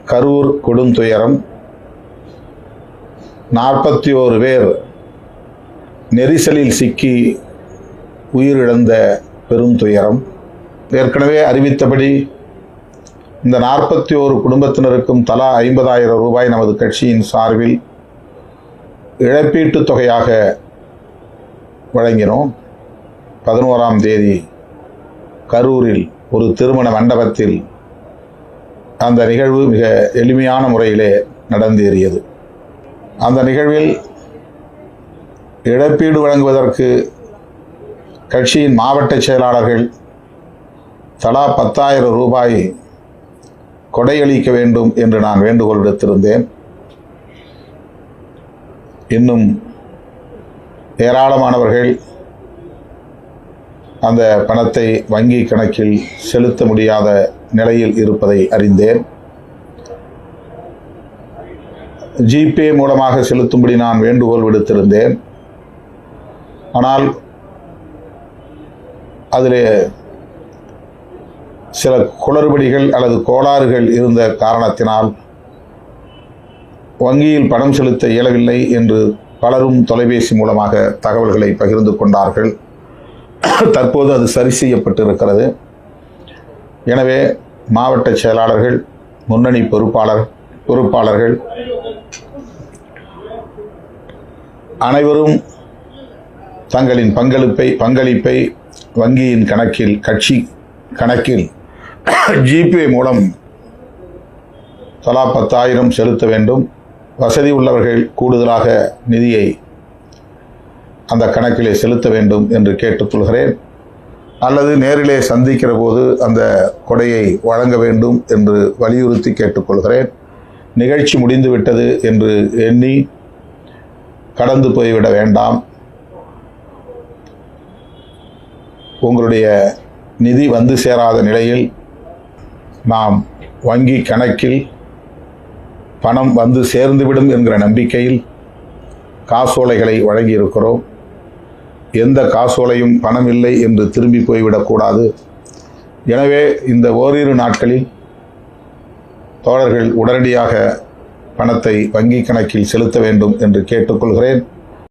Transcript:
கரூர் கொடுந்துயரம், 41 பேர் நெரிசலில் சிக்கி உயிரிழந்த பெருந்துயரம். ஏற்கனவே அறிவித்தபடி இந்த 41 குடும்பத்தினருக்கும் தலா 50,000 ரூபாய் நமது கட்சியின் சார்பில் இழப்பீட்டுத் தொகையாக வழங்கினோம். 11ஆம் தேதி கரூரில் ஒரு திருமண மண்டபத்தில் அந்த நிகழ்வு மிக எளிமையான முறையிலே நடந்தேறியது. அந்த நிகழ்வில் இழப்பீடு வழங்குவதற்கு கட்சியின் மாவட்ட செயலாளர்கள் தலா 10,000 ரூபாய் கொடையளிக்க வேண்டும் என்று நான் வேண்டுகோள் விடுத்திருந்தேன். இன்னும் ஏராளமானவர்கள் அந்த பணத்தை வங்கி கணக்கில் செலுத்த முடியாத நிலையில் இருப்பதை அறிந்தேன். ஜிபே மூலமாக செலுத்தும்படி நான் வேண்டுகோள் விடுத்திருந்தேன். ஆனால் அதில் சில குளறுபடிகள் அல்லது கோளாறுகள் இருந்த காரணத்தினால் வங்கியில் பணம் செலுத்த இயலவில்லை என்று பலரும் தொலைபேசி மூலமாக தகவல்களை பகிர்ந்து கொண்டார்கள். தற்போது அது சரி செய்யப்பட்டிருக்கிறது. எனவே மாவட்ட செயலாளர்கள், முன்னணி பொறுப்பாளர்கள் அனைவரும் தங்களின் பங்களிப்பை வங்கியின் கணக்கில், கட்சி கணக்கில் ஜிபே மூலம் தலா 10,000 செலுத்த வேண்டும். வசதி உள்ளவர்கள் கூடுதலாக நிதியை அந்த கணக்கிலே செலுத்த வேண்டும் என்று கேட்டுக்கொள்கிறேன். அல்லது நேரிலே சந்திக்கிற போது அந்த கொடையை வழங்க வேண்டும் என்று வலியுறுத்தி கேட்டுக்கொள்கிறேன். நிகழ்ச்சி முடிந்துவிட்டது என்று எண்ணி கடந்து போய்விட வேண்டாம். உங்களுடைய நிதி வந்து சேராத நிலையில் நாம் வங்கி கணக்கில் பணம் வந்து சேர்ந்துவிடும் என்கிற நம்பிக்கையில் காசோலைகளை வழங்கியிருக்கிறோம். எந்த காசோலையும் பணம் இல்லை என்று திரும்பி போய்விடக்கூடாது. எனவே இந்த ஓரிரு நாட்களில் தோழர்கள் உடனடியாக பணத்தை வங்கி கணக்கில் செலுத்த வேண்டும் என்று கேட்டுக்கொள்கிறேன்.